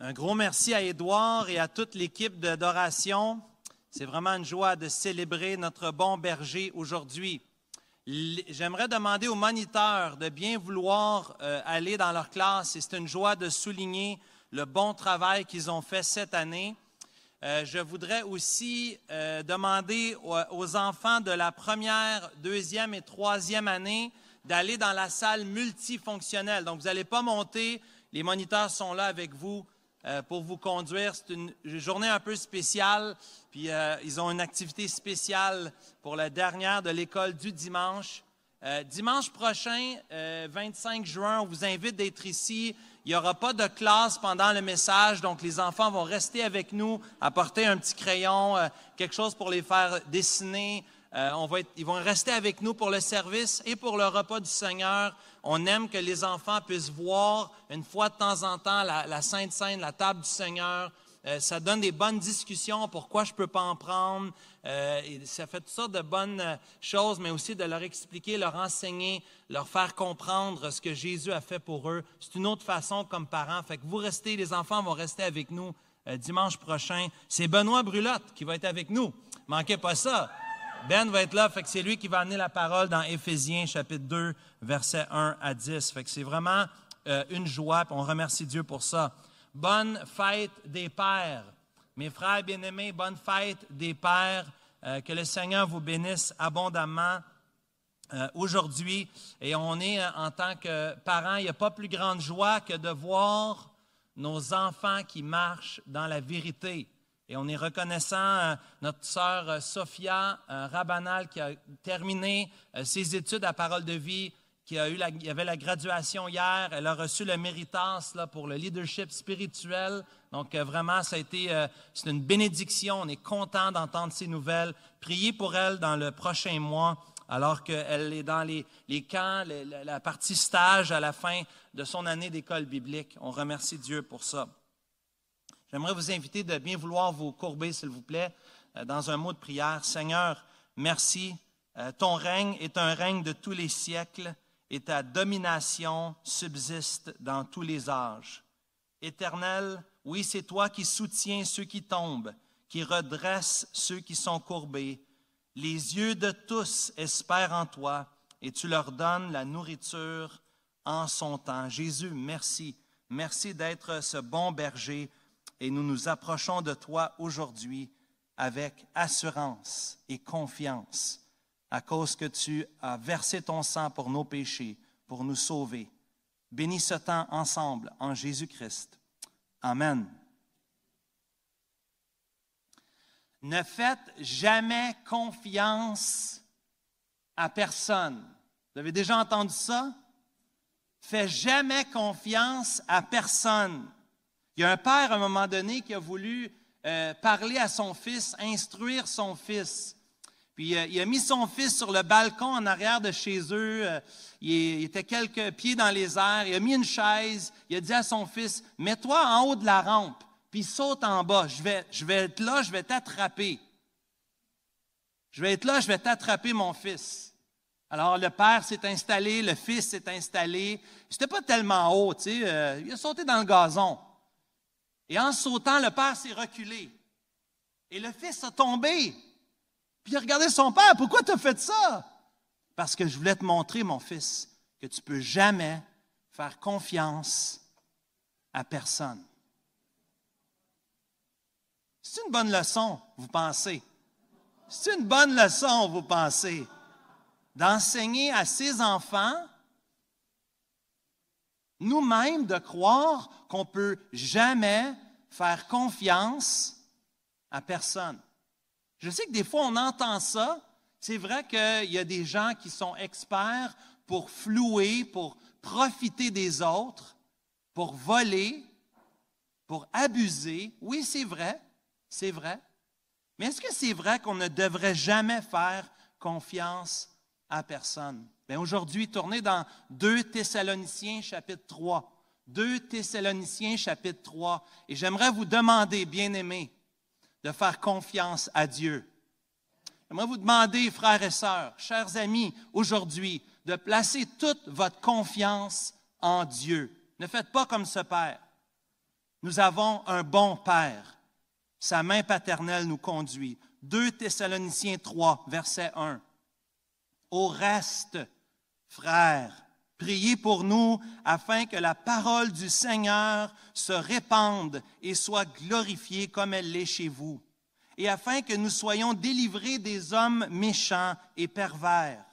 Un gros merci à Édouard et à toute l'équipe d'adoration. C'est vraiment une joie de célébrer notre bon berger aujourd'hui. J'aimerais demander aux moniteurs de bien vouloir aller dans leur classe et c'est une joie de souligner le bon travail qu'ils ont fait cette année. Je voudrais aussi demander aux enfants de la première, deuxième et troisième année d'aller dans la salle multifonctionnelle. Donc, vous n'allez pas monter, les moniteurs sont là avec vous pour vous conduire. C'est une journée un peu spéciale, puis ils ont une activité spéciale pour la dernière de l'école du dimanche. Dimanche prochain, 25 juin, on vous invite d'être ici. Il n'y aura pas de classe pendant le message, donc les enfants vont rester avec nous, apporter un petit crayon, quelque chose pour les faire dessiner. Ils vont rester avec nous pour le service et pour le repas du Seigneur. On aime que les enfants puissent voir une fois de temps en temps la Sainte Seine, la table du Seigneur. Ça donne des bonnes discussions, pourquoi je ne peux pas en prendre. Et ça fait toutes sortes de bonnes choses, mais aussi de leur expliquer, leur enseigner, leur faire comprendre ce que Jésus a fait pour eux. C'est une autre façon comme parents. Fait que vous restez, les enfants vont rester avec nous dimanche prochain. C'est Benoît Brulotte qui va être avec nous. Manquez pas ça. Ben va être là, fait que c'est lui qui va amener la parole dans Éphésiens chapitre 2, versets 1 à 10. Fait que c'est vraiment une joie, puis on remercie Dieu pour ça. Bonne fête des pères. Mes frères bien-aimés, bonne fête des pères. Que le Seigneur vous bénisse abondamment aujourd'hui. Et on est, en tant que parents, il n'y a pas plus grande joie que de voir nos enfants qui marchent dans la vérité. Et on est reconnaissant notre sœur Sophia Rabanal qui a terminé ses études à Parole de Vie, il y avait la graduation hier. Elle a reçu le Méritas là, pour le leadership spirituel. Donc vraiment, c'est une bénédiction. On est content d'entendre ces nouvelles. Priez pour elle dans le prochain mois, alors qu'elle est dans les camps, la partie stage à la fin de son année d'école biblique. On remercie Dieu pour ça. J'aimerais vous inviter de bien vouloir vous courber, s'il vous plaît, dans un mot de prière. Seigneur, merci. Ton règne est un règne de tous les siècles et ta domination subsiste dans tous les âges. Éternel, oui, c'est toi qui soutiens ceux qui tombent, qui redresses ceux qui sont courbés. Les yeux de tous espèrent en toi et tu leur donnes la nourriture en son temps. Jésus, merci. Merci d'être ce bon berger. Et nous nous approchons de toi aujourd'hui avec assurance et confiance à cause que tu as versé ton sang pour nos péchés, pour nous sauver. Bénis ce temps ensemble en Jésus-Christ. Amen. Ne faites jamais confiance à personne. Vous avez déjà entendu ça? Fais jamais confiance à personne. Il y a un père, à un moment donné, qui a voulu parler à son fils, instruire son fils. Puis il a mis son fils sur le balcon en arrière de chez eux. Il était quelques pieds dans les airs. Il a mis une chaise. Il a dit à son fils, « Mets-toi en haut de la rampe, puis saute en bas. Je vais être là, je vais t'attraper. Je vais être là, je vais t'attraper, mon fils. » Alors, le père s'est installé, le fils s'est installé. C'était pas tellement haut, tu sais. Il a sauté dans le gazon. Et en sautant, le père s'est reculé. Et le fils a tombé. Puis il a regardé son père. « Pourquoi tu as fait ça? » « Parce que je voulais te montrer, mon fils, que tu ne peux jamais faire confiance à personne. » C'est une bonne leçon, vous pensez? C'est une bonne leçon, vous pensez? D'enseigner à ses enfants, nous-mêmes, de croire qu'on ne peut jamais faire confiance à personne. Je sais que des fois, on entend ça. C'est vrai qu'il y a des gens qui sont experts pour flouer, pour profiter des autres, pour voler, pour abuser. Oui, c'est vrai, c'est vrai. Mais est-ce que c'est vrai qu'on ne devrait jamais faire confiance à personne? Bien, aujourd'hui, tournez dans 2 Thessaloniciens chapitre 3. 2 Thessaloniciens chapitre 3. Et j'aimerais vous demander, bien-aimés, de faire confiance à Dieu. J'aimerais vous demander, frères et sœurs, chers amis, aujourd'hui, de placer toute votre confiance en Dieu. Ne faites pas comme ce père. Nous avons un bon Père. Sa main paternelle nous conduit. 2 Thessaloniciens 3, verset 1. Au reste, frères, priez pour nous afin que la parole du Seigneur se répande et soit glorifiée comme elle l'est chez vous, et afin que nous soyons délivrés des hommes méchants et pervers,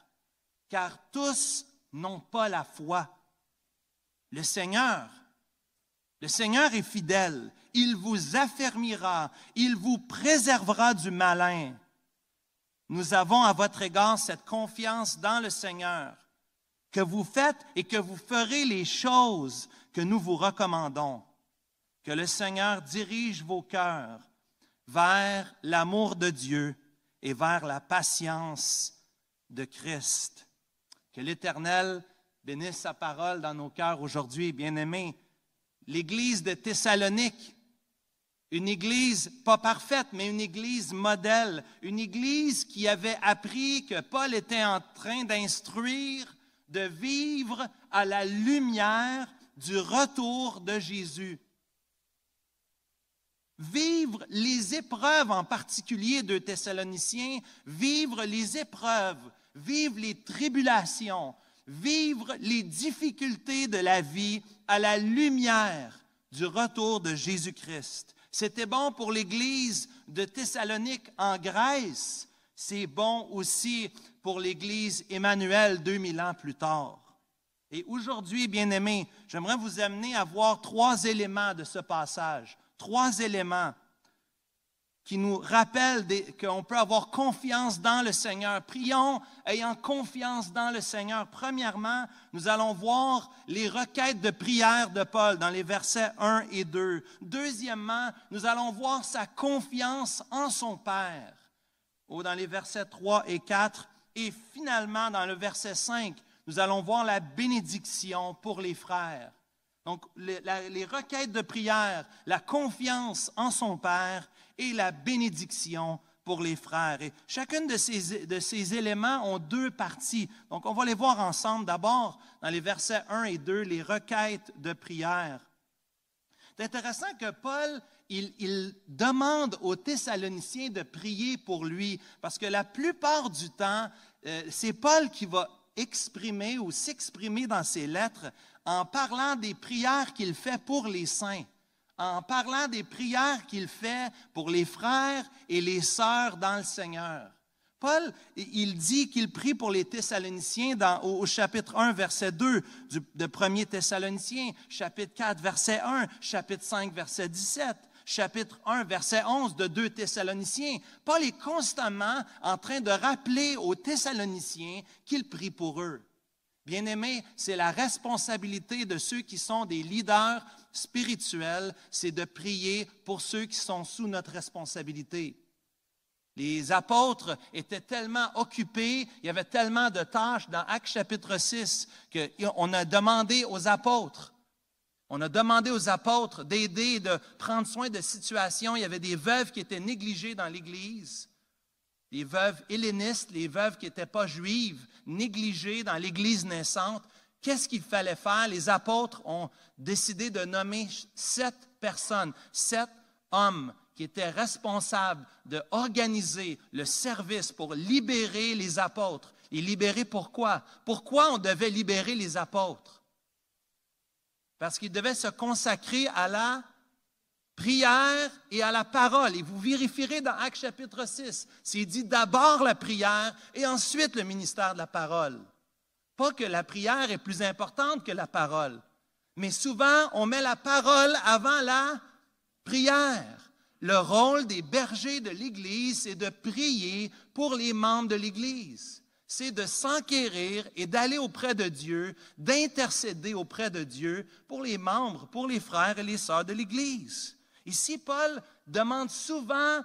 car tous n'ont pas la foi. Le Seigneur est fidèle. Il vous affermira, il vous préservera du malin. Nous avons à votre égard cette confiance dans le Seigneur, que vous faites et que vous ferez les choses que nous vous recommandons. Que le Seigneur dirige vos cœurs vers l'amour de Dieu et vers la patience de Christ. Que l'Éternel bénisse sa parole dans nos cœurs aujourd'hui, bien-aimés. L'Église de Thessalonique, une Église pas parfaite, mais une Église modèle, une Église qui avait appris que Paul était en train d'instruire, de vivre à la lumière du retour de Jésus. Vivre les épreuves, en particulier de Thessaloniciens, vivre les épreuves, vivre les tribulations, vivre les difficultés de la vie à la lumière du retour de Jésus-Christ. C'était bon pour l'Église de Thessalonique en Grèce. C'est bon aussi pour l'Église Emmanuel 2000 ans plus tard. Et aujourd'hui, bien-aimés, j'aimerais vous amener à voir 3 éléments de ce passage. 3 éléments qui nous rappellent qu'on peut avoir confiance dans le Seigneur. Prions ayant confiance dans le Seigneur. Premièrement, nous allons voir les requêtes de prière de Paul dans les versets 1 et 2. Deuxièmement, nous allons voir sa confiance en son Père, dans les versets 3 et 4. Et finalement, dans le verset 5, nous allons voir la bénédiction pour les frères. Donc, les requêtes de prière, la confiance en son Père et la bénédiction pour les frères. Et chacune de ces éléments ont 2 parties. Donc, on va les voir ensemble. D'abord, dans les versets 1 et 2, les requêtes de prière. C'est intéressant que Paul, il demande aux Thessaloniciens de prier pour lui, parce que la plupart du temps, c'est Paul qui va exprimer ou s'exprimer dans ses lettres en parlant des prières qu'il fait pour les saints, en parlant des prières qu'il fait pour les frères et les sœurs dans le Seigneur. Paul, il dit qu'il prie pour les Thessaloniciens au chapitre 1, verset 2 de 1er Thessaloniciens, chapitre 4, verset 1, chapitre 5, verset 17, chapitre 1, verset 11 de 2 Thessaloniciens. Paul est constamment en train de rappeler aux Thessaloniciens qu'il prie pour eux. Bien-aimés, c'est la responsabilité de ceux qui sont des leaders spirituels, c'est de prier pour ceux qui sont sous notre responsabilité. Les apôtres étaient tellement occupés, il y avait tellement de tâches dans Actes chapitre 6 qu'on a demandé aux apôtres. On a demandé aux apôtres d'aider, de prendre soin de situations. Il y avait des veuves qui étaient négligées dans l'Église. Les veuves hellénistes, les veuves qui n'étaient pas juives, négligées dans l'Église naissante. Qu'est-ce qu'il fallait faire? Les apôtres ont décidé de nommer 7 personnes, 7 hommes qui étaient responsables d'organiser le service pour libérer les apôtres. Les libérer pourquoi? Pourquoi on devait libérer les apôtres? Parce qu'ils devaient se consacrer à la prière et à la parole. Et vous vérifierez dans Actes chapitre 6, c'est dit d'abord la prière et ensuite le ministère de la parole. Pas que la prière est plus importante que la parole, mais souvent on met la parole avant la prière. Le rôle des bergers de l'Église, c'est de prier pour les membres de l'Église. C'est de s'enquérir et d'aller auprès de Dieu, d'intercéder auprès de Dieu pour les membres, pour les frères et les sœurs de l'Église. Ici, Paul demande souvent,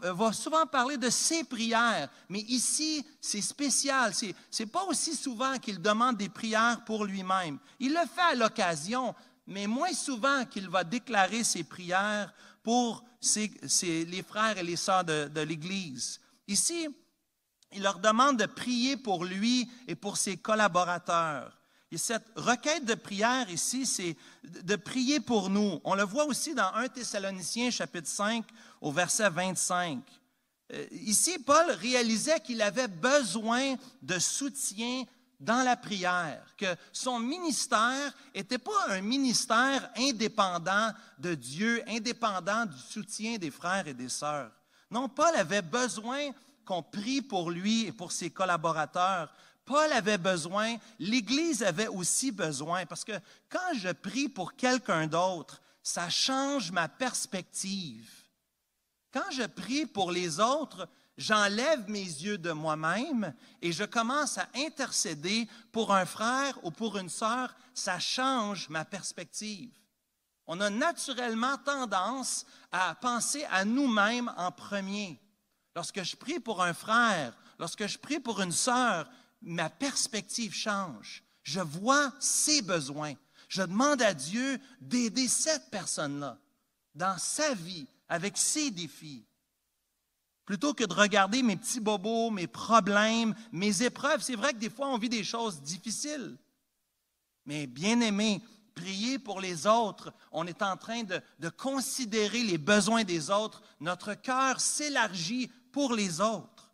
va souvent parler de ses prières, mais ici, c'est spécial. C'est pas aussi souvent qu'il demande des prières pour lui-même. Il le fait à l'occasion, mais moins souvent qu'il va déclarer ses prières pour les frères et les sœurs de l'Église. Ici, il leur demande de prier pour lui et pour ses collaborateurs. Et cette requête de prière ici, c'est de prier pour nous. On le voit aussi dans 1 Thessaloniciens, chapitre 5, au verset 25. Ici, Paul réalisait qu'il avait besoin de soutien dans la prière, que son ministère n'était pas un ministère indépendant de Dieu, indépendant du soutien des frères et des sœurs. Non, Paul avait besoin qu'on prie pour lui et pour ses collaborateurs. Paul avait besoin, l'Église avait aussi besoin, parce que quand je prie pour quelqu'un d'autre, ça change ma perspective. Quand je prie pour les autres, j'enlève mes yeux de moi-même et je commence à intercéder pour un frère ou pour une sœur, ça change ma perspective. On a naturellement tendance à penser à nous-mêmes en premier. Lorsque je prie pour un frère, lorsque je prie pour une sœur, ma perspective change. Je vois ses besoins. Je demande à Dieu d'aider cette personne-là dans sa vie, avec ses défis. Plutôt que de regarder mes petits bobos, mes problèmes, mes épreuves. C'est vrai que des fois, on vit des choses difficiles. Mais bien aimé, prier pour les autres, on est en train de considérer les besoins des autres. Notre cœur s'élargit pour les autres.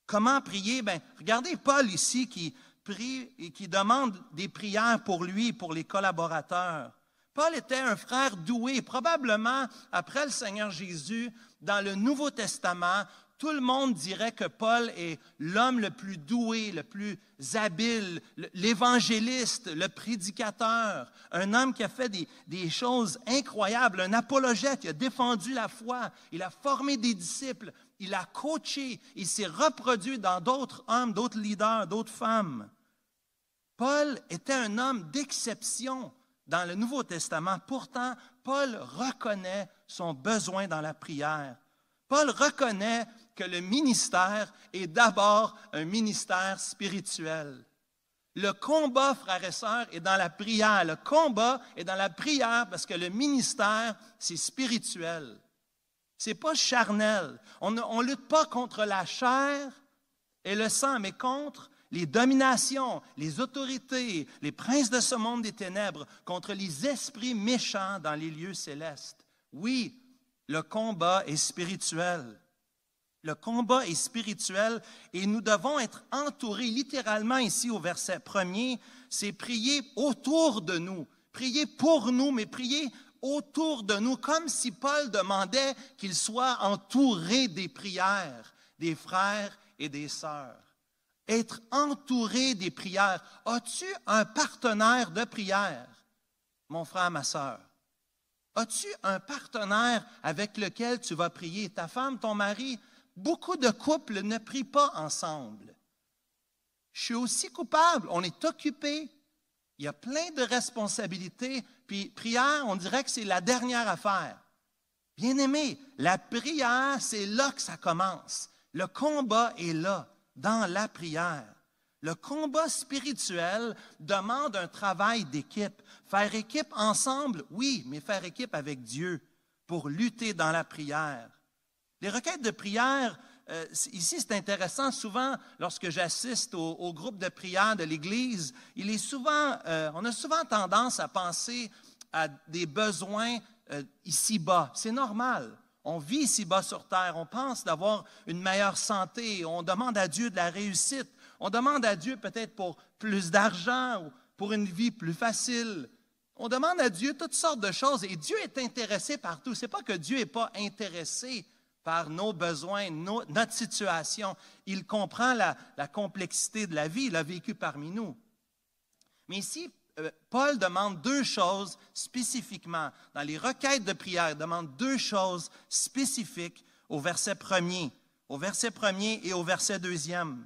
Comment prier? Bien, regardez Paul ici qui prie et qui demande des prières pour lui et pour les collaborateurs. Paul était un frère doué, probablement après le Seigneur Jésus, dans le Nouveau Testament, tout le monde dirait que Paul est l'homme le plus doué, le plus habile, l'évangéliste, le prédicateur, un homme qui a fait des choses incroyables, un apologète, il a défendu la foi, il a formé des disciples, il a coaché, il s'est reproduit dans d'autres hommes, d'autres leaders, d'autres femmes. Paul était un homme d'exception dans le Nouveau Testament. Pourtant, Paul reconnaît son besoin dans la prière. Paul reconnaît que le ministère est d'abord un ministère spirituel. Le combat, frères et sœurs, est dans la prière. Le combat est dans la prière parce que le ministère, c'est spirituel. Ce n'est pas charnel. On ne lutte pas contre la chair et le sang, mais contre les dominations, les autorités, les princes de ce monde des ténèbres, contre les esprits méchants dans les lieux célestes. Oui, le combat est spirituel. Le combat est spirituel et nous devons être entourés, littéralement ici au verset 1er, c'est prier autour de nous. Prier pour nous, mais prier autour de nous, comme si Paul demandait qu'il soit entouré des prières des frères et des sœurs. Être entouré des prières. As-tu un partenaire de prière, mon frère, ma sœur? As-tu un partenaire avec lequel tu vas prier? Ta femme, ton mari? Beaucoup de couples ne prient pas ensemble. Je suis aussi coupable. On est occupé. Il y a plein de responsabilités. Puis prière, on dirait que c'est la dernière affaire. Bien-aimé, la prière, c'est là que ça commence. Le combat est là, dans la prière. Le combat spirituel demande un travail d'équipe. Faire équipe ensemble, oui, mais faire équipe avec Dieu pour lutter dans la prière. Les requêtes de prière, ici c'est intéressant, souvent lorsque j'assiste au groupe de prière de l'Église, on a souvent tendance à penser à des besoins ici-bas. C'est normal. On vit ici-bas sur terre, on pense d'avoir une meilleure santé, on demande à Dieu de la réussite, on demande à Dieu peut-être pour plus d'argent ou pour une vie plus facile. On demande à Dieu toutes sortes de choses et Dieu est intéressé par tout. Ce n'est pas que Dieu n'est pas intéressé par nos besoins, notre situation. Il comprend la complexité de la vie, il a vécu parmi nous. Mais ici, Paul demande deux choses spécifiquement. Dans les requêtes de prière, il demande deux choses spécifiques au verset 1er. Au verset 1er et au verset 2e.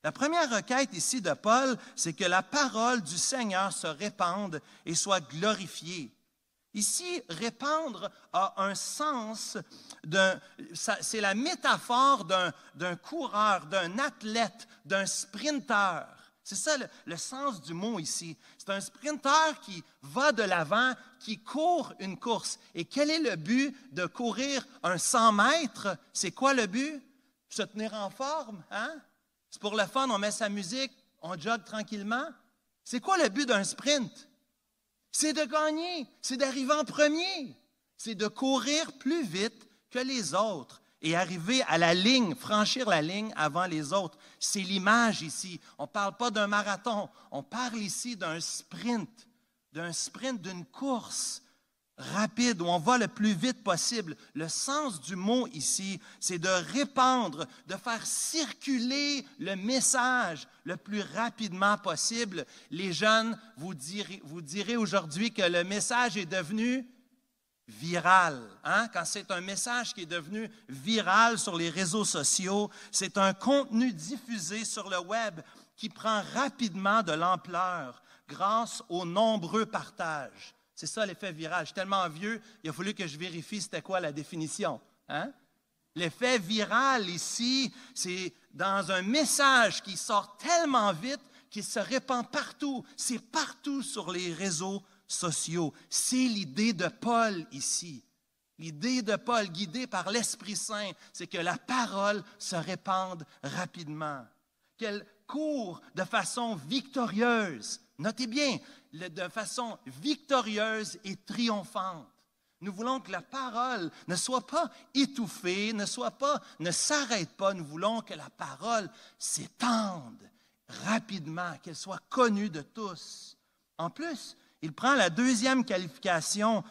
La première requête ici de Paul, c'est que la parole du Seigneur se répande et soit glorifiée. Ici, répandre a un sens, c'est la métaphore d'un coureur, d'un athlète, d'un sprinteur. C'est ça le sens du mot ici. C'est un sprinteur qui va de l'avant, qui court une course. Et quel est le but de courir un 100 mètres? C'est quoi le but? Se tenir en forme, hein? C'est pour le fun, on met sa musique, on jogue tranquillement. C'est quoi le but d'un sprint? C'est de gagner, c'est d'arriver en premier, c'est de courir plus vite que les autres et arriver à la ligne, franchir la ligne avant les autres. C'est l'image ici. On ne parle pas d'un marathon, on parle ici d'un sprint, d'une course rapide où on va le plus vite possible. Le sens du mot ici, c'est de répandre, de faire circuler le message le plus rapidement possible. Les jeunes, vous direz aujourd'hui que le message est devenu viral. Hein? Quand c'est un message qui est devenu viral sur les réseaux sociaux, c'est un contenu diffusé sur le web qui prend rapidement de l'ampleur grâce aux nombreux partages. C'est ça l'effet viral. Je suis tellement vieux, il a fallu que je vérifie c'était quoi la définition. Hein? L'effet viral ici, c'est dans un message qui sort tellement vite qu'il se répand partout. C'est partout sur les réseaux sociaux. C'est l'idée de Paul ici. L'idée de Paul, guidée par l'Esprit Saint, c'est que la parole se répande rapidement, qu'elle court de façon victorieuse. Notez bien, de façon victorieuse et triomphante. Nous voulons que la parole ne soit pas étouffée, ne s'arrête pas. Nous voulons que la parole s'étende rapidement, qu'elle soit connue de tous. En plus, il prend la deuxième qualification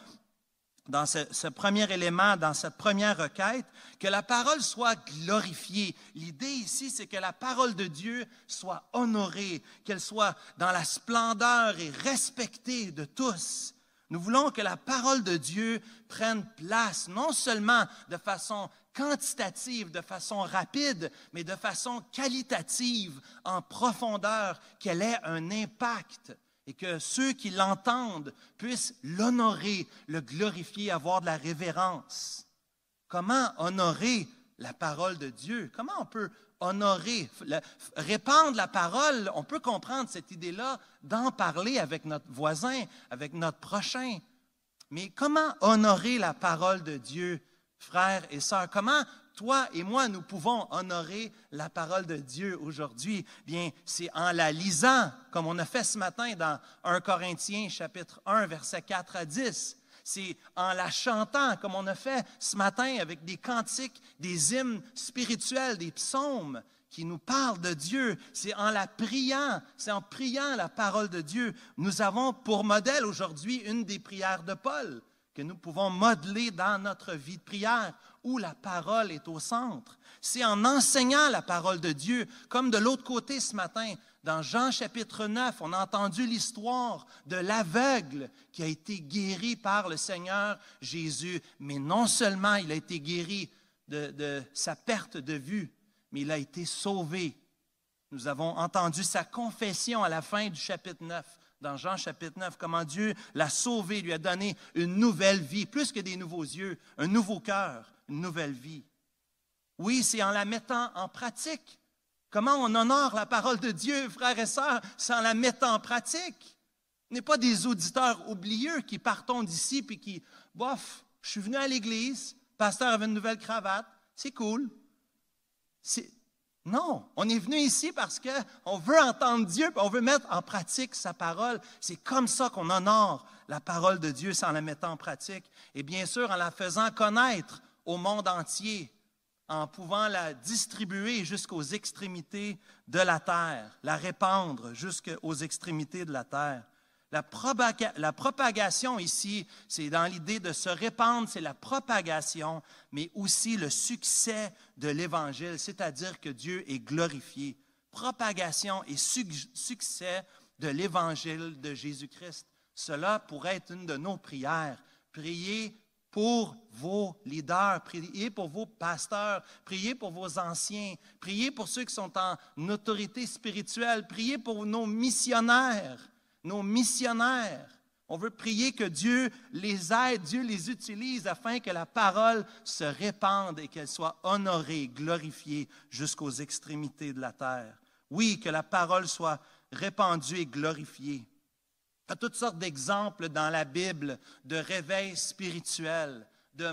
dans ce premier élément, dans cette première requête, que la parole soit glorifiée. L'idée ici, c'est que la parole de Dieu soit honorée, qu'elle soit dans la splendeur et respectée de tous. Nous voulons que la parole de Dieu prenne place, non seulement de façon quantitative, de façon rapide, mais de façon qualitative, en profondeur, qu'elle ait un impact. Et que ceux qui l'entendent puissent l'honorer, le glorifier, avoir de la révérence. Comment honorer la parole de Dieu? Comment on peut honorer, répandre la parole? On peut comprendre cette idée-là d'en parler avec notre voisin, avec notre prochain. Mais comment honorer la parole de Dieu, frères et sœurs? Comment toi et moi, nous pouvons honorer la parole de Dieu aujourd'hui? Bien, c'est en la lisant, comme on a fait ce matin dans 1 Corinthiens, chapitre 1, versets 4 à 10. C'est en la chantant, comme on a fait ce matin avec des cantiques, des hymnes spirituels, des psaumes qui nous parlent de Dieu. C'est en la priant, c'est en priant la parole de Dieu. Nous avons pour modèle aujourd'hui une des prières de Paul que nous pouvons modeler dans notre vie de prière, où la parole est au centre. C'est en enseignant la parole de Dieu, comme de l'autre côté ce matin, dans Jean chapitre 9, on a entendu l'histoire de l'aveugle qui a été guéri par le Seigneur Jésus. Mais non seulement il a été guéri de sa perte de vue, mais il a été sauvé. Nous avons entendu sa confession à la fin du chapitre 9. Dans Jean chapitre 9, comment Dieu l'a sauvé, lui a donné une nouvelle vie, plus que des nouveaux yeux, un nouveau cœur, une nouvelle vie. Oui, c'est en la mettant en pratique. Comment on honore la parole de Dieu, frères et sœurs, c'est en la mettant en pratique. On n'est pas des auditeurs oublieux qui partons d'ici puis qui, bof, je suis venu à l'église, le pasteur avait une nouvelle cravate, c'est cool. Non, on est venu ici parce qu'on veut entendre Dieu et on veut mettre en pratique sa parole. C'est comme ça qu'on honore la parole de Dieu, c'est en la mettant en pratique. Et bien sûr, en la faisant connaître au monde entier, en pouvant la distribuer jusqu'aux extrémités de la terre, la répandre jusqu'aux extrémités de la terre. La propagation ici, c'est dans l'idée de se répandre, c'est la propagation, mais aussi le succès de l'Évangile, c'est-à-dire que Dieu est glorifié. Propagation et succès de l'Évangile de Jésus-Christ. Cela pourrait être une de nos prières. Priez pour vos leaders, priez pour vos pasteurs, priez pour vos anciens, priez pour ceux qui sont en autorité spirituelle, priez pour nos missionnaires. Nos missionnaires, on veut prier que Dieu les aide, Dieu les utilise afin que la parole se répande et qu'elle soit honorée, glorifiée jusqu'aux extrémités de la terre. Oui, que la parole soit répandue et glorifiée. Il y a toutes sortes d'exemples dans la Bible de réveil spirituel, de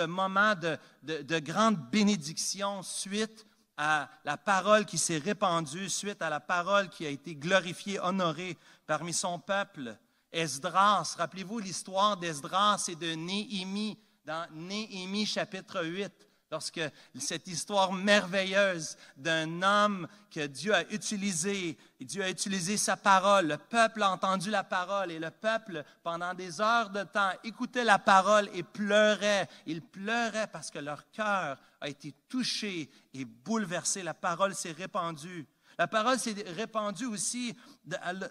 moments de grande bénédiction suite à la parole qui s'est répandue, suite à la parole qui a été glorifiée, honorée parmi son peuple. Esdras, rappelez-vous l'histoire d'Esdras et de Néhémie, dans Néhémie chapitre 8, lorsque cette histoire merveilleuse d'un homme que Dieu a utilisé sa parole, le peuple a entendu la parole et le peuple, pendant des heures de temps, écoutait la parole et pleurait. Ils pleuraient parce que leur cœur a été touché et bouleversé. La parole s'est répandue. La parole s'est répandue aussi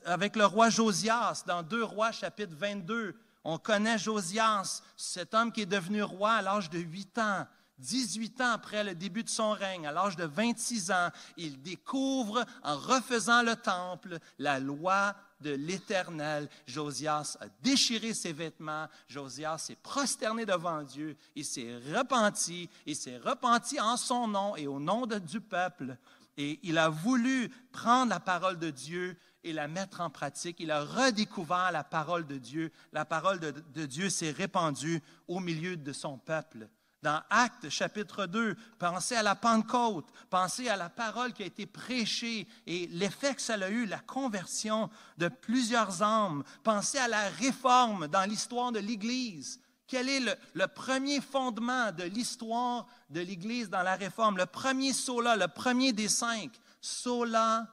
avec le roi Josias, dans 2 Rois chapitre 22. On connaît Josias, cet homme qui est devenu roi à l'âge de 8 ans. 18 ans après le début de son règne, à l'âge de 26 ans, il découvre, en refaisant le temple, la loi de l'Éternel. Josias a déchiré ses vêtements, Josias s'est prosterné devant Dieu, il s'est repenti en son nom et au nom du peuple. Et il a voulu prendre la parole de Dieu et la mettre en pratique. Il a redécouvert la parole de Dieu. La parole de Dieu s'est répandue au milieu de son peuple. Dans Actes chapitre 2, pensez à la Pentecôte, pensez à la parole qui a été prêchée et l'effet que ça a eu, la conversion de plusieurs âmes. Pensez à la réforme dans l'histoire de l'Église. Quel est le premier fondement de l'histoire de l'Église dans la réforme? Le premier sola, le premier des 5, sola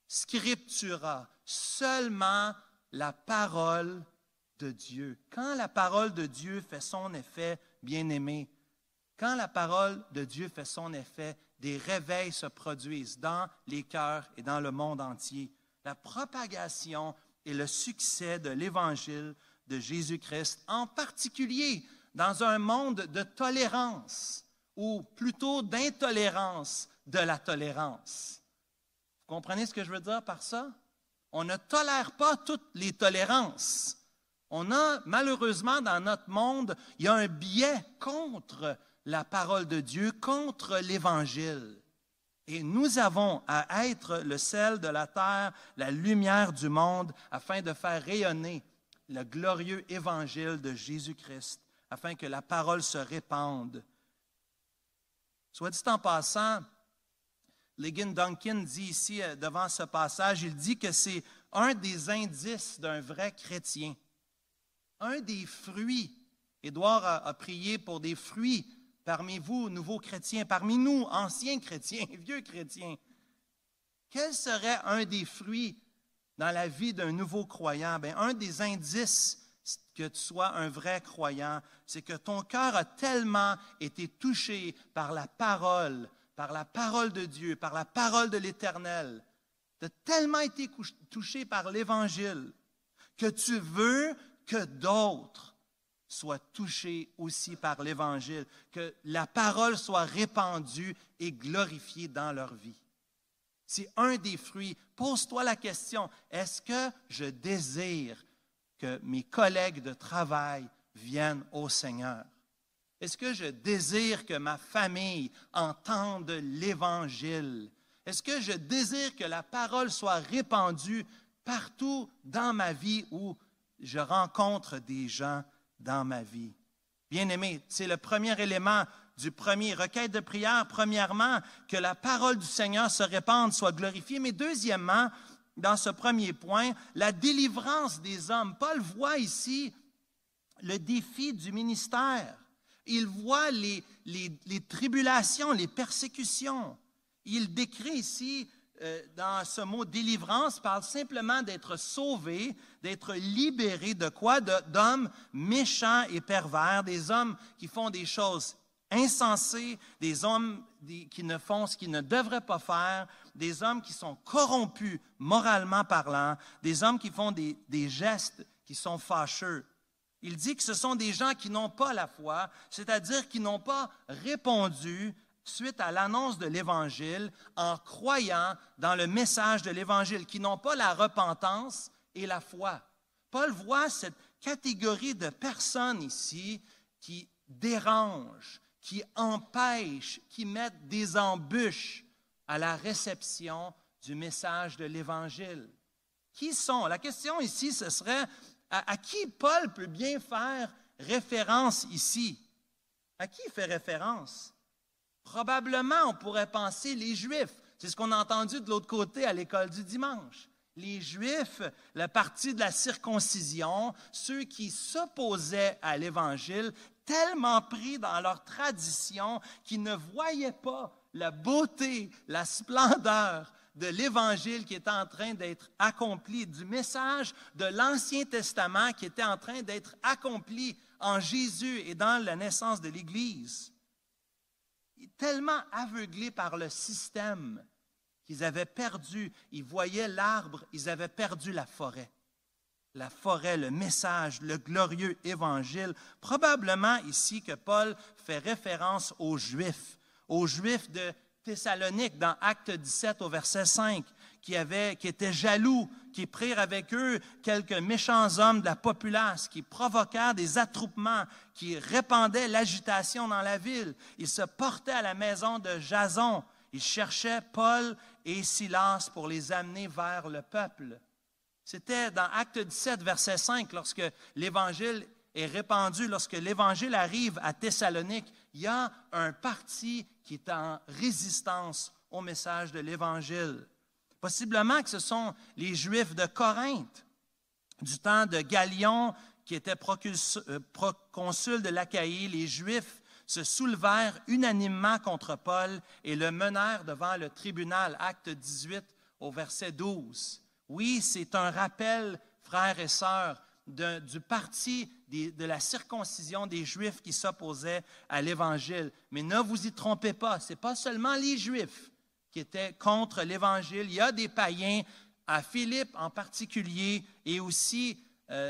scriptura, seulement la parole de Dieu. Quand la parole de Dieu fait son effet, bien-aimé, quand la parole de Dieu fait son effet, des réveils se produisent dans les cœurs et dans le monde entier. La propagation et le succès de l'Évangile de Jésus-Christ, en particulier dans un monde de tolérance, ou plutôt d'intolérance de la tolérance. Vous comprenez ce que je veux dire par ça? On ne tolère pas toutes les tolérances. On a, malheureusement, dans notre monde, il y a un biais contre la parole de Dieu, contre l'Évangile. Et nous avons à être le sel de la terre, la lumière du monde, afin de faire rayonner le glorieux Évangile de Jésus-Christ, afin que la parole se répande. Soit dit en passant, Ligon Duncan dit ici, devant ce passage, il dit que c'est un des indices d'un vrai chrétien. Un des fruits. Édouard a prié pour des fruits parmi vous, nouveaux chrétiens, parmi nous, anciens chrétiens, vieux chrétiens. Quel serait un des fruits dans la vie d'un nouveau croyant? Bien, un des indices que tu sois un vrai croyant, c'est que ton cœur a tellement été touché par la parole de Dieu, par la parole de l'Éternel. Tu as tellement été touché par l'Évangile que tu veux que d'autres soient touchés aussi par l'Évangile, que la parole soit répandue et glorifiée dans leur vie. C'est un des fruits. Pose-toi la question, est-ce que je désire que mes collègues de travail viennent au Seigneur? Est-ce que je désire que ma famille entende l'Évangile? Est-ce que je désire que la parole soit répandue partout dans ma vie où je rencontre des gens dans ma vie? Bien-aimé, c'est le premier élément du premier requête de prière. Premièrement, que la parole du Seigneur se répande, soit glorifiée. Mais deuxièmement, dans ce premier point, la délivrance des hommes. Paul voit ici le défi du ministère. Il voit les tribulations, les persécutions. Il décrit ici, dans ce mot délivrance, parle simplement d'être sauvé, d'être libéré de quoi? D'hommes méchants et pervers, des hommes qui font des choses insensées, des hommes qui ne font ce qu'ils ne devraient pas faire, des hommes qui sont corrompus moralement parlant, des hommes qui font des gestes qui sont fâcheux. Il dit que ce sont des gens qui n'ont pas la foi, c'est-à-dire qui n'ont pas répondu suite à l'annonce de l'Évangile en croyant dans le message de l'Évangile, qui n'ont pas la repentance et la foi. Paul voit cette catégorie de personnes ici qui dérangent, qui empêchent, qui mettent des embûches à la réception du message de l'Évangile. Qui sont? La question ici, ce serait à qui Paul peut bien faire référence ici? À qui il fait référence? Probablement, on pourrait penser les Juifs. C'est ce qu'on a entendu de l'autre côté à l'école du dimanche. Les Juifs, la partie de la circoncision, ceux qui s'opposaient à l'Évangile, tellement pris dans leur tradition qu'ils ne voyaient pas la beauté, la splendeur de l'Évangile qui était en train d'être accompli, du message de l'Ancien Testament qui était en train d'être accompli en Jésus et dans la naissance de l'Église. Tellement aveuglés par le système qu'ils avaient perdu, ils voyaient l'arbre, ils avaient perdu la forêt. La forêt, le message, le glorieux évangile. Probablement ici que Paul fait référence aux Juifs de Thessalonique, dans Actes 17 au verset 5, qui étaient jaloux, qui prirent avec eux quelques méchants hommes de la populace, qui provoquèrent des attroupements, qui répandaient l'agitation dans la ville. Ils se portaient à la maison de Jason. Ils cherchaient Paul et Silas pour les amener vers le peuple. C'était dans Actes 17, verset 5, lorsque l'Évangile est répandu, lorsque l'Évangile arrive à Thessalonique, il y a un parti qui est en résistance au message de l'Évangile. Possiblement que ce sont les Juifs de Corinthe, du temps de Galion, qui était proconsul de l'Achaïe. Les Juifs se soulevèrent unanimement contre Paul et le menèrent devant le tribunal. Acte 18 au verset 12. Oui, c'est un rappel, frères et sœurs, du parti de la circoncision des Juifs qui s'opposaient à l'Évangile. Mais ne vous y trompez pas, ce n'est pas seulement les Juifs qui étaient contre l'Évangile. Il y a des païens, à Philippe en particulier, et aussi,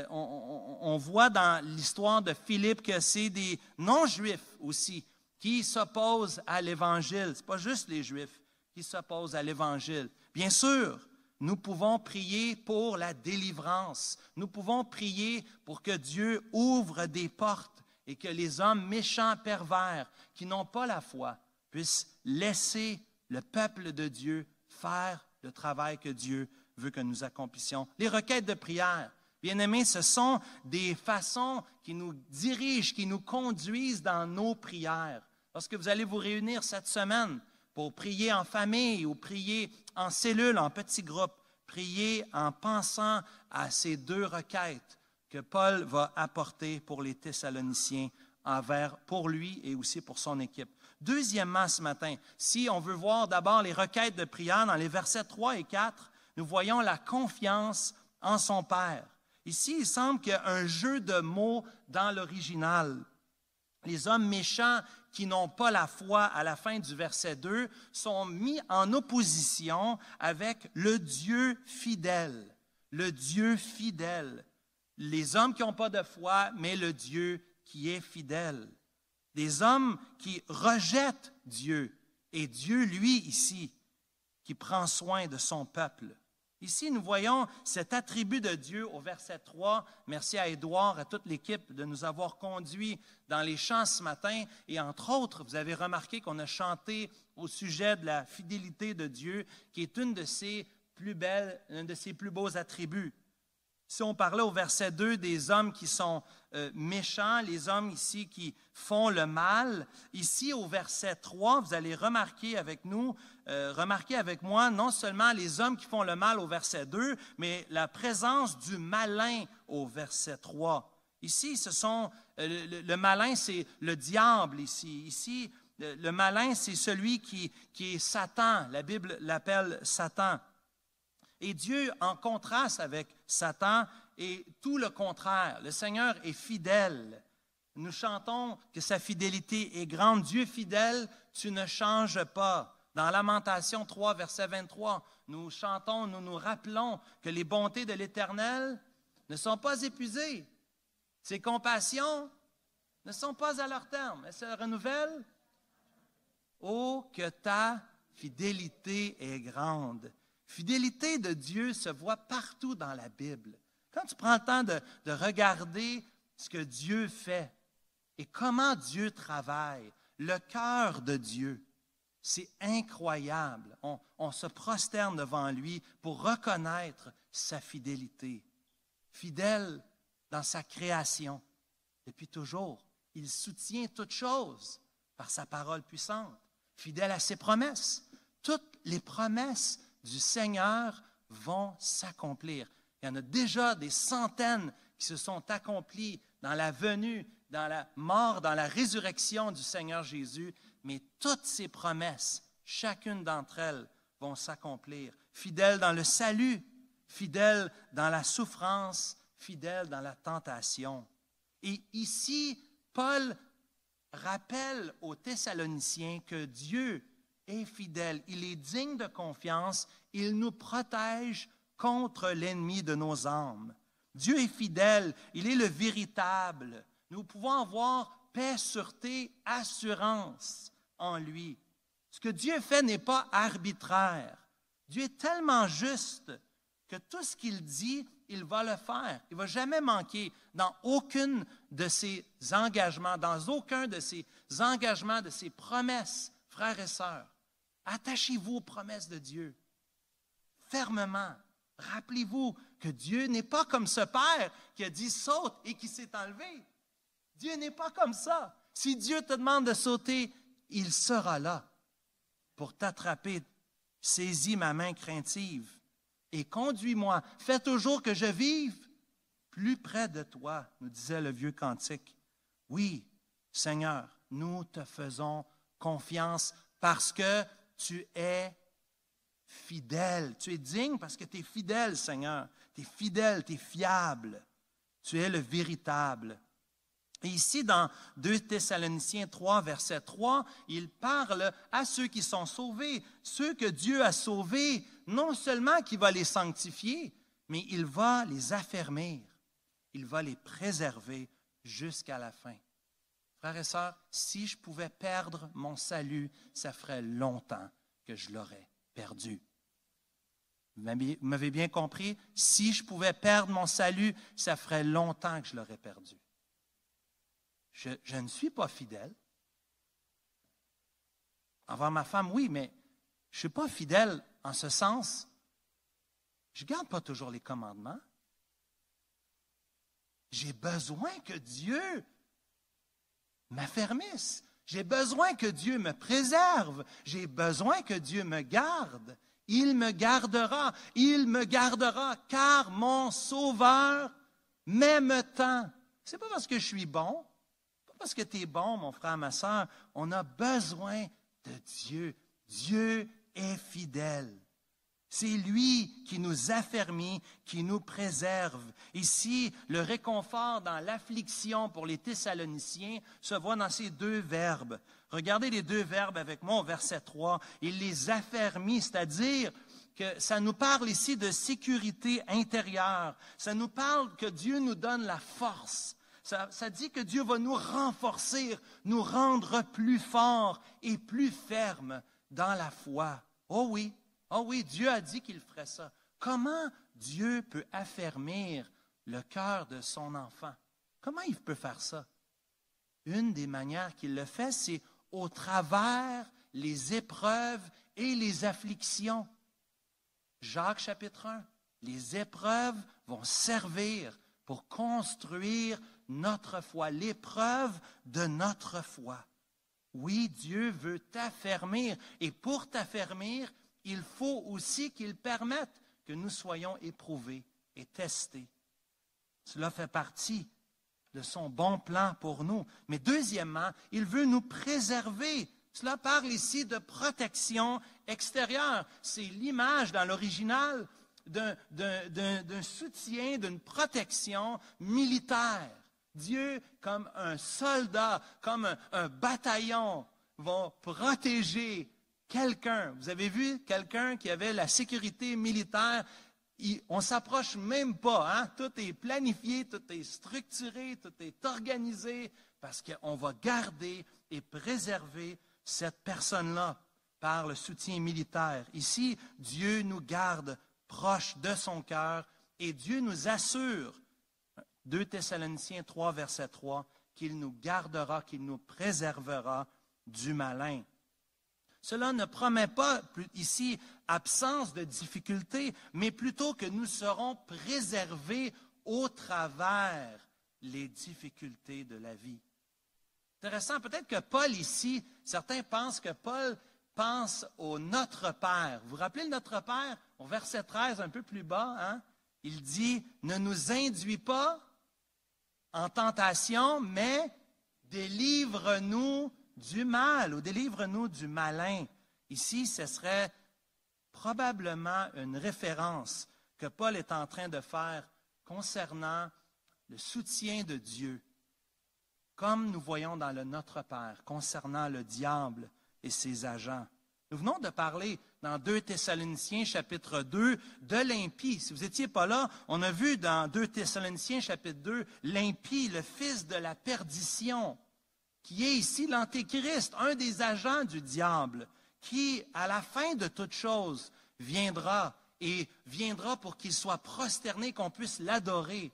on voit dans l'histoire de Philippe que c'est des non-Juifs aussi qui s'opposent à l'Évangile. Ce n'est pas juste les Juifs qui s'opposent à l'Évangile. Bien sûr, nous pouvons prier pour la délivrance. Nous pouvons prier pour que Dieu ouvre des portes et que les hommes méchants, pervers, qui n'ont pas la foi, puissent laisser le peuple de Dieu faire le travail que Dieu veut que nous accomplissions. Les requêtes de prière, bien-aimés, ce sont des façons qui nous dirigent, qui nous conduisent dans nos prières. Lorsque vous allez vous réunir cette semaine pour prier en famille ou prier en cellule, en petits groupes, priez en pensant à ces deux requêtes que Paul va apporter pour les Thessaloniciens pour lui et aussi pour son équipe. Deuxièmement, ce matin, si on veut voir d'abord les requêtes de prière dans les versets 3 et 4, nous voyons la confiance en son Père. Ici, il semble qu'il y a un jeu de mots dans l'original. Les hommes méchants qui n'ont pas la foi à la fin du verset 2 sont mis en opposition avec le Dieu fidèle. Le Dieu fidèle. Les hommes qui n'ont pas de foi, mais le Dieu qui est fidèle. Des hommes qui rejettent Dieu et Dieu, lui, ici, qui prend soin de son peuple. Ici, nous voyons cet attribut de Dieu au verset 3. Merci à Édouard, à toute l'équipe de nous avoir conduits dans les chants ce matin. Et entre autres, vous avez remarqué qu'on a chanté au sujet de la fidélité de Dieu, qui est une de ses plus belles, un de ses plus beaux attributs. Si on parlait au verset 2 des hommes qui sont méchants, les hommes ici qui font le mal, ici au verset 3, vous allez remarquer avec moi, non seulement les hommes qui font le mal au verset 2, mais la présence du malin au verset 3. Ici, le malin, c'est le diable ici. Ici, le malin, c'est celui qui est Satan. La Bible l'appelle Satan. Et Dieu, en contraste avec Satan, est tout le contraire. Le Seigneur est fidèle. Nous chantons que sa fidélité est grande. Dieu fidèle, tu ne changes pas. Dans Lamentation 3, verset 23, nous chantons, nous nous rappelons que les bontés de l'Éternel ne sont pas épuisées. Ses compassions ne sont pas à leur terme. Elles se renouvellent. Oh, que ta fidélité est grande. Fidélité de Dieu se voit partout dans la Bible. Quand tu prends le temps de regarder ce que Dieu fait et comment Dieu travaille, le cœur de Dieu, c'est incroyable. On se prosterne devant lui pour reconnaître sa fidélité. Fidèle dans sa création. Depuis toujours, il soutient toutes choses par sa parole puissante. fidèle à ses promesses. Toutes les promesses du Seigneur vont s'accomplir. Il y en a déjà des centaines qui se sont accomplies dans la venue, dans la mort, dans la résurrection du Seigneur Jésus, mais toutes ces promesses, chacune d'entre elles, vont s'accomplir. Fidèle dans le salut, fidèle dans la souffrance, fidèle dans la tentation. Et ici, Paul rappelle aux Thessaloniciens que Dieu est fidèle, il est digne de confiance, il nous protège contre l'ennemi de nos âmes. Dieu est fidèle, il est le véritable. Nous pouvons avoir paix, sûreté, assurance en lui. Ce que Dieu fait n'est pas arbitraire. Dieu est tellement juste que tout ce qu'il dit, il va le faire. Il ne va jamais manquer dans aucun de ses engagements, dans aucun de ses engagements, de ses promesses, frères et sœurs. Attachez-vous aux promesses de Dieu fermement. Rappelez-vous que Dieu n'est pas comme ce père qui a dit « saute » et qui s'est enlevé. Dieu n'est pas comme ça. Si Dieu te demande de sauter, il sera là pour t'attraper. Saisis ma main craintive et conduis-moi. Fais toujours que je vive plus près de toi, nous disait le vieux cantique. Oui, Seigneur, nous te faisons confiance parce que tu es fidèle. Tu es digne parce que tu es fidèle, Seigneur. Tu es fidèle, tu es fiable. Tu es le véritable. Et ici, dans 2 Thessaloniciens 3, verset 3, il parle à ceux qui sont sauvés, ceux que Dieu a sauvés, non seulement qu'il va les sanctifier, mais il va les affermir, il va les préserver jusqu'à la fin. Frères et sœurs, si je pouvais perdre mon salut, ça ferait longtemps que je l'aurais perdu. Vous m'avez bien compris? Si je pouvais perdre mon salut, ça ferait longtemps que je l'aurais perdu. Je ne suis pas fidèle. Envers ma femme, oui, mais je ne suis pas fidèle en ce sens. Je ne garde pas toujours les commandements. J'ai besoin que Dieu m'affermisse. J'ai besoin que Dieu me préserve. J'ai besoin que Dieu me garde. Il me gardera, car mon Sauveur m'aime tant. Ce n'est pas parce que je suis bon, pas parce que tu es bon, mon frère, ma soeur. On a besoin de Dieu. Dieu est fidèle. C'est lui qui nous affermit, qui nous préserve. Ici, le réconfort dans l'affliction pour les Thessaloniciens se voit dans ces deux verbes. Regardez les deux verbes avec moi au verset 3. Il les affermit, c'est-à-dire que ça nous parle ici de sécurité intérieure. Ça nous parle que Dieu nous donne la force. Ça dit que Dieu va nous renforcer, nous rendre plus forts et plus fermes dans la foi. Oh oui, Dieu a dit qu'il ferait ça. Comment Dieu peut affermir le cœur de son enfant? Comment il peut faire ça? Une des manières qu'il le fait, c'est au travers les épreuves et les afflictions. Jacques chapitre 1, les épreuves vont servir pour construire notre foi, l'épreuve de notre foi. Oui, Dieu veut t'affermir et pour t'affermir, il faut aussi qu'il permette que nous soyons éprouvés et testés. Cela fait partie de son bon plan pour nous. Mais deuxièmement, il veut nous préserver. Cela parle ici de protection extérieure. C'est l'image dans l'original d'un soutien, d'une protection militaire. Dieu, comme un soldat, comme un bataillon, va protéger quelqu'un. Vous avez vu quelqu'un qui avait la sécurité militaire? On ne s'approche même pas. Hein? Tout est planifié, tout est structuré, tout est organisé parce qu'on va garder et préserver cette personne-là par le soutien militaire. Ici, Dieu nous garde proche de son cœur et Dieu nous assure, 2 Thessaloniciens 3, verset 3, qu'il nous gardera, qu'il nous préservera du malin. Cela ne promet pas ici absence de difficultés, mais plutôt que nous serons préservés au travers les difficultés de la vie. Intéressant, peut-être que Paul ici, certains pensent que Paul pense au Notre Père. Vous vous rappelez le Notre Père? Au verset 13, un peu plus bas, hein? Il dit, « Ne nous induis pas en tentation, mais délivre-nous du mal » ou « délivre-nous du malin ». Ici, ce serait probablement une référence que Paul est en train de faire concernant le soutien de Dieu, comme nous voyons dans le Notre Père, concernant le diable et ses agents. Nous venons de parler dans 2 Thessaloniciens chapitre 2 de l'impie. Si vous n'étiez pas là, on a vu dans 2 Thessaloniciens chapitre 2 l'impie, le fils de la perdition, qui est ici l'Antéchrist, un des agents du diable, qui, à la fin de toute chose, viendra pour qu'il soit prosterné, qu'on puisse l'adorer.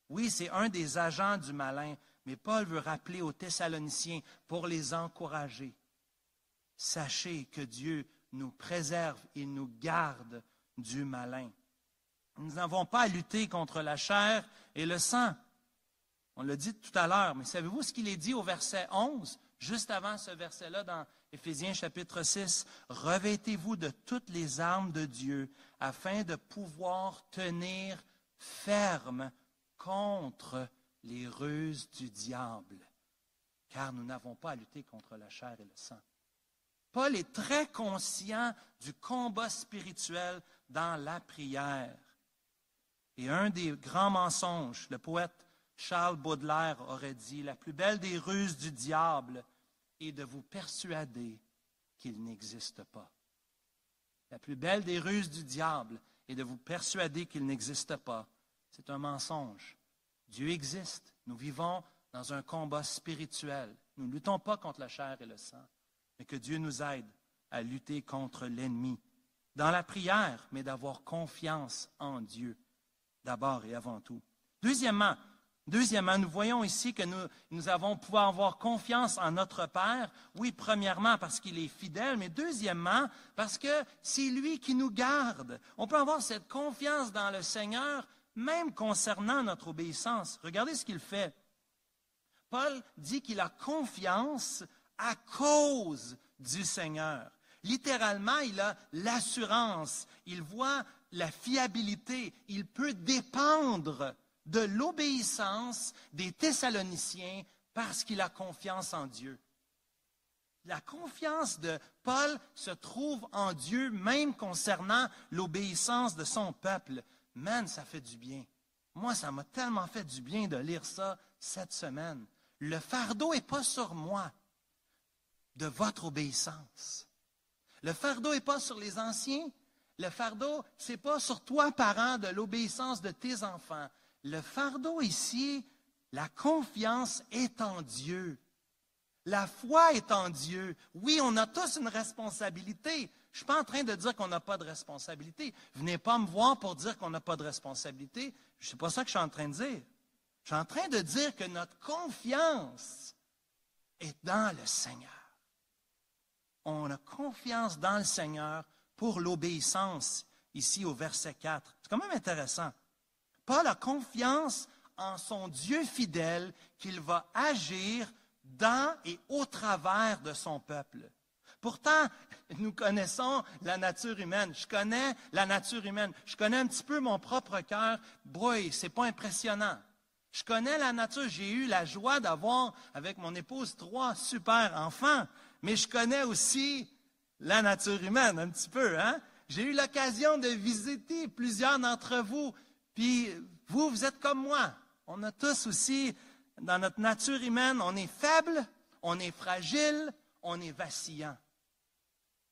Oui, c'est un des agents du malin, mais Paul veut rappeler aux Thessaloniciens pour les encourager. Sachez que Dieu nous préserve et nous garde du malin. Nous n'avons pas à lutter contre la chair et le sang. On l'a dit tout à l'heure, mais savez-vous ce qu'il est dit au verset 11, juste avant ce verset-là dans Éphésiens chapitre 6? « Revêtez-vous de toutes les armes de Dieu afin de pouvoir tenir ferme contre les ruses du diable, car nous n'avons pas à lutter contre la chair et le sang. » Paul est très conscient du combat spirituel dans la prière. Et un des grands mensonges, le poète Charles Baudelaire aurait dit, « La plus belle des ruses du diable est de vous persuader qu'il n'existe pas. » La plus belle des ruses du diable est de vous persuader qu'il n'existe pas. C'est un mensonge. Dieu existe. Nous vivons dans un combat spirituel. Nous ne luttons pas contre la chair et le sang, mais que Dieu nous aide à lutter contre l'ennemi. Dans la prière, mais d'avoir confiance en Dieu, d'abord et avant tout. Deuxièmement, nous voyons ici que nous avons pouvoir avoir confiance en notre Père. Oui, premièrement, parce qu'il est fidèle, mais deuxièmement, parce que c'est lui qui nous garde. On peut avoir cette confiance dans le Seigneur, même concernant notre obéissance. Regardez ce qu'il fait. Paul dit qu'il a confiance à cause du Seigneur. Littéralement, il a l'assurance, il voit la fiabilité, il peut dépendre de l'obéissance des Thessaloniciens parce qu'il a confiance en Dieu. La confiance de Paul se trouve en Dieu, même concernant l'obéissance de son peuple. Man, ça fait du bien. Moi, ça m'a tellement fait du bien de lire ça cette semaine. Le fardeau n'est pas sur moi de votre obéissance. Le fardeau n'est pas sur les anciens. Le fardeau, ce n'est pas sur toi, parent, de l'obéissance de tes enfants. Le fardeau ici, la confiance est en Dieu. La foi est en Dieu. Oui, on a tous une responsabilité. Je ne suis pas en train de dire qu'on n'a pas de responsabilité. Venez pas me voir pour dire qu'on n'a pas de responsabilité. Ce n'est pas ça que je suis en train de dire. Je suis en train de dire que notre confiance est dans le Seigneur. On a confiance dans le Seigneur pour l'obéissance, ici au verset 4. C'est quand même intéressant. Paul a confiance en son Dieu fidèle qu'il va agir dans et au travers de son peuple. Pourtant, nous connaissons la nature humaine. Je connais la nature humaine. Je connais un petit peu mon propre cœur. Boy, c'est pas impressionnant. Je connais la nature. J'ai eu la joie d'avoir, avec mon épouse, 3 super enfants. Mais je connais aussi la nature humaine, un petit peu, hein? J'ai eu l'occasion de visiter plusieurs d'entre vous. Puis vous êtes comme moi. On a tous aussi, dans notre nature humaine, on est faible, on est fragile, on est vacillant.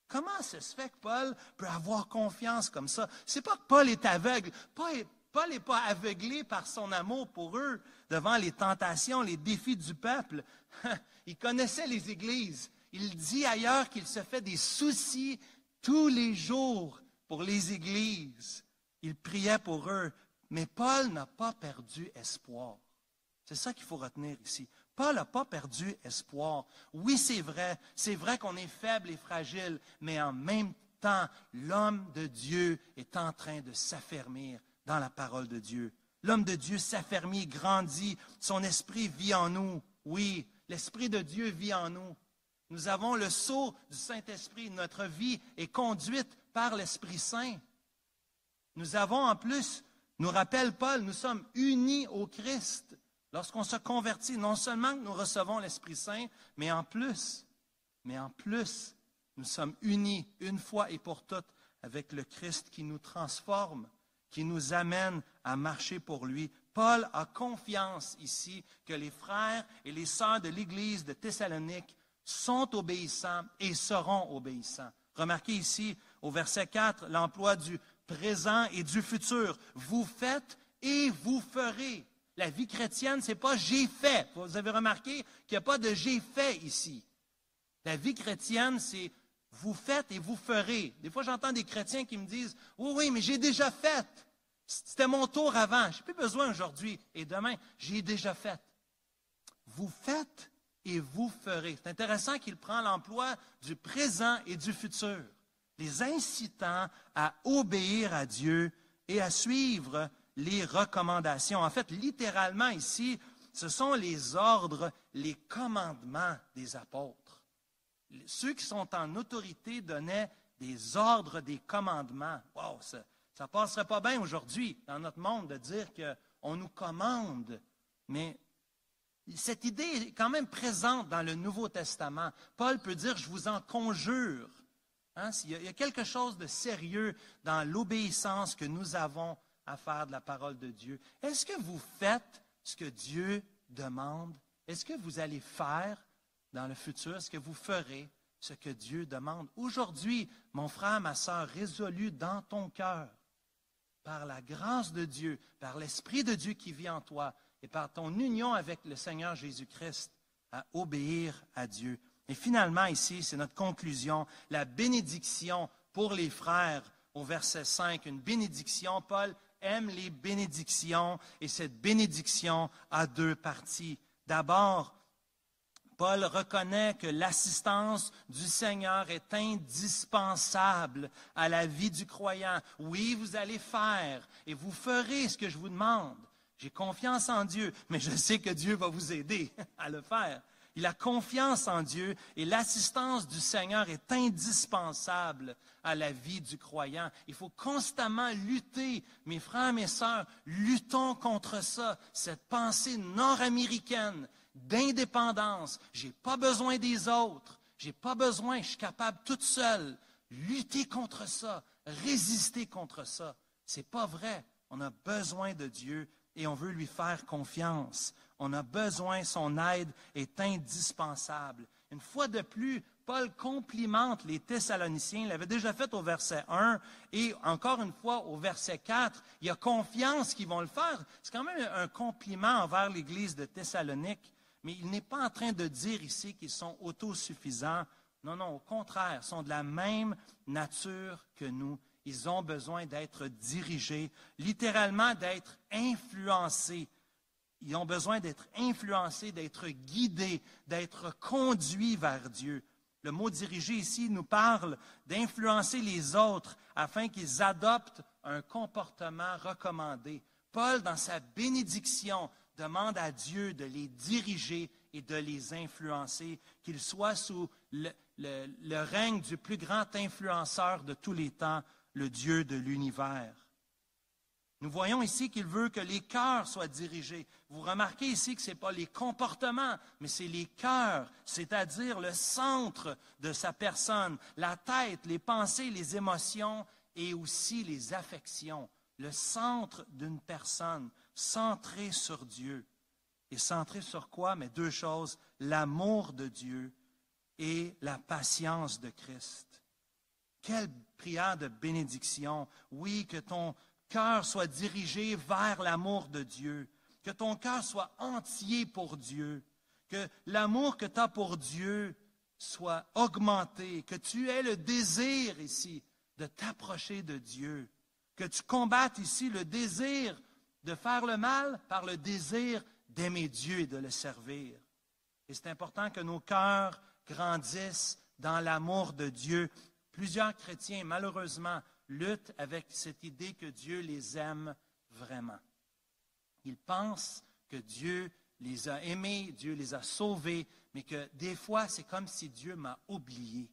Comment ça se fait que Paul peut avoir confiance comme ça? C'est pas que Paul est aveugle. Paul n'est pas aveuglé par son amour pour eux devant les tentations, les défis du peuple. Il connaissait les églises. Il dit ailleurs qu'il se fait des soucis tous les jours pour les églises. Il priait pour eux. Mais Paul n'a pas perdu espoir. C'est ça qu'il faut retenir ici. Paul n'a pas perdu espoir. Oui, c'est vrai qu'on est faible et fragile, mais en même temps, l'homme de Dieu est en train de s'affermir dans la parole de Dieu. L'homme de Dieu s'affermit, grandit, son esprit vit en nous. Oui, l'Esprit de Dieu vit en nous. Nous avons le sceau du Saint-Esprit. Notre vie est conduite par l'Esprit Saint. Nous avons en plus, nous rappelle Paul, nous sommes unis au Christ. Lorsqu'on se convertit, non seulement que nous recevons l'Esprit Saint, mais en plus, nous sommes unis une fois et pour toutes avec le Christ qui nous transforme, qui nous amène à marcher pour lui. Paul a confiance ici que les frères et les sœurs de l'Église de Thessalonique sont obéissants et seront obéissants. Remarquez ici, au verset 4, l'emploi du présent et du futur. Vous faites et vous ferez. La vie chrétienne, ce n'est pas « j'ai fait ». Vous avez remarqué qu'il n'y a pas de « j'ai fait » ici. La vie chrétienne, c'est « vous faites et vous ferez ». Des fois, j'entends des chrétiens qui me disent « oui, mais j'ai déjà fait. C'était mon tour avant. Je n'ai plus besoin aujourd'hui. Et demain, j'ai déjà fait. » Vous faites et vous ferez. C'est intéressant qu'il prend l'emploi du présent et du futur, les incitant à obéir à Dieu et à suivre les recommandations. En fait, littéralement ici, ce sont les ordres, les commandements des apôtres. Ceux qui sont en autorité donnaient des ordres, des commandements. Wow, ça ne passerait pas bien aujourd'hui dans notre monde de dire qu'on nous commande, mais cette idée est quand même présente dans le Nouveau Testament. Paul peut dire « je vous en conjure ». Hein? Il y a quelque chose de sérieux dans l'obéissance que nous avons à faire de la parole de Dieu. Est-ce que vous faites ce que Dieu demande? Est-ce que vous allez faire dans le futur? Est-ce que vous ferez ce que Dieu demande? Aujourd'hui, mon frère, ma sœur, résolu dans ton cœur, par la grâce de Dieu, par l'Esprit de Dieu qui vit en toi, et par ton union avec le Seigneur Jésus-Christ, à obéir à Dieu. Et finalement, ici, c'est notre conclusion, la bénédiction pour les frères au verset 5. Une bénédiction, Paul aime les bénédictions, et cette bénédiction a deux parties. D'abord, Paul reconnaît que l'assistance du Seigneur est indispensable à la vie du croyant. Oui, vous allez faire et vous ferez ce que je vous demande. J'ai confiance en Dieu, mais je sais que Dieu va vous aider à le faire. Il a confiance en Dieu et l'assistance du Seigneur est indispensable à la vie du croyant. Il faut constamment lutter. Mes frères, mes sœurs, luttons contre ça, cette pensée nord-américaine d'indépendance. Je n'ai pas besoin des autres. Je n'ai pas besoin, je suis capable toute seule. Lutter contre ça, résister contre ça. Ce n'est pas vrai. On a besoin de Dieu et on veut lui faire confiance. On a besoin, son aide est indispensable. Une fois de plus, Paul complimente les Thessaloniciens. Il l'avait déjà fait au verset 1 et encore une fois au verset 4. Il a confiance qu'ils vont le faire. C'est quand même un compliment envers l'Église de Thessalonique, mais il n'est pas en train de dire ici qu'ils sont autosuffisants. Non, non, au contraire, ils sont de la même nature que nous. Ils ont besoin d'être dirigés, littéralement d'être influencés. Ils ont besoin d'être influencés, d'être guidés, d'être conduits vers Dieu. Le mot « diriger » ici nous parle d'influencer les autres afin qu'ils adoptent un comportement recommandé. Paul, dans sa bénédiction, demande à Dieu de les diriger et de les influencer, qu'ils soient sous le règne du plus grand influenceur de tous les temps, le Dieu de l'univers. Nous voyons ici qu'il veut que les cœurs soient dirigés. Vous remarquez ici que ce n'est pas les comportements, mais c'est les cœurs, c'est-à-dire le centre de sa personne, la tête, les pensées, les émotions et aussi les affections. Le centre d'une personne, centré sur Dieu. Et centré sur quoi? Mais deux choses, l'amour de Dieu et la patience de Christ. Quelle prière de bénédiction. Oui, que ton cœur soit dirigé vers l'amour de Dieu, que ton cœur soit entier pour Dieu, que l'amour que tu as pour Dieu soit augmenté, que tu aies le désir ici de t'approcher de Dieu, que tu combattes ici le désir de faire le mal par le désir d'aimer Dieu et de le servir. Et c'est important que nos cœurs grandissent dans l'amour de Dieu. Plusieurs chrétiens, malheureusement, luttent avec cette idée que Dieu les aime vraiment. Ils pensent que Dieu les a aimés, Dieu les a sauvés, mais que des fois, c'est comme si Dieu m'a oublié.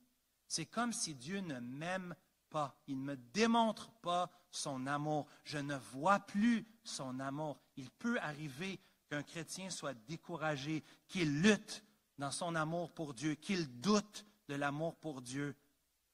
C'est comme si Dieu ne m'aime pas. Il ne me démontre pas son amour. Je ne vois plus son amour. Il peut arriver qu'un chrétien soit découragé, qu'il lutte dans son amour pour Dieu, qu'il doute de l'amour pour Dieu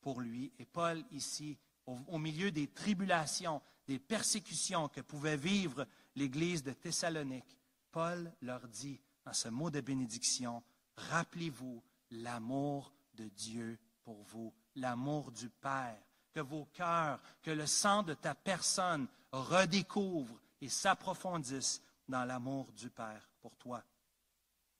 pour lui. Et Paul, ici, au milieu des tribulations, des persécutions que pouvait vivre l'Église de Thessalonique, Paul leur dit, dans ce mot de bénédiction, « Rappelez-vous l'amour de Dieu pour vous, l'amour du Père, que vos cœurs, que le sang de ta personne redécouvre et s'approfondisse dans l'amour du Père pour toi. »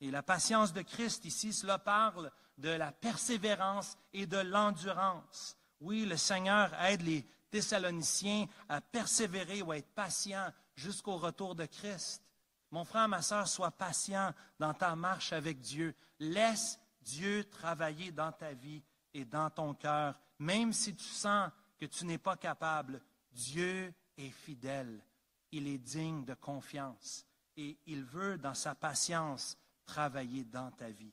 Et la patience de Christ, ici, cela parle de la persévérance et de l'endurance. Oui, le Seigneur aide les Thessaloniciens à persévérer ou à être patients jusqu'au retour de Christ. Mon frère, ma sœur, sois patient dans ta marche avec Dieu. Laisse Dieu travailler dans ta vie et dans ton cœur. Même si tu sens que tu n'es pas capable, Dieu est fidèle. Il est digne de confiance et il veut, dans sa patience, travailler dans ta vie.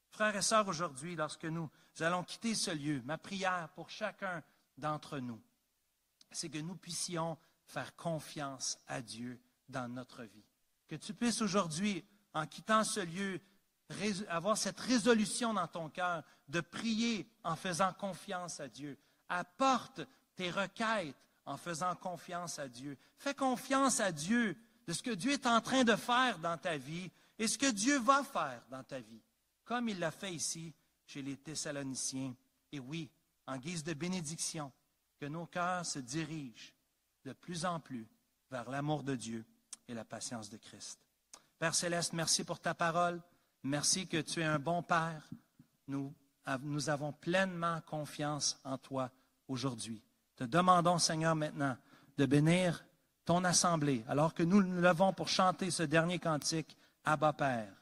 Frères et sœurs, aujourd'hui, lorsque nous allons quitter ce lieu, ma prière pour chacun d'entre nous, c'est que nous puissions faire confiance à Dieu dans notre vie. Que tu puisses aujourd'hui, en quittant ce lieu, avoir cette résolution dans ton cœur de prier en faisant confiance à Dieu. Apporte tes requêtes en faisant confiance à Dieu. Fais confiance à Dieu de ce que Dieu est en train de faire dans ta vie et ce que Dieu va faire dans ta vie, comme il l'a fait ici chez les Thessaloniciens. Et oui, en guise de bénédiction, que nos cœurs se dirigent de plus en plus vers l'amour de Dieu et la patience de Christ. Père Céleste, merci pour ta parole. Merci que tu es un bon Père. Nous avons pleinement confiance en toi aujourd'hui. Te demandons, Seigneur, maintenant de bénir ton assemblée, alors que nous nous levons pour chanter ce dernier cantique, Abba Père.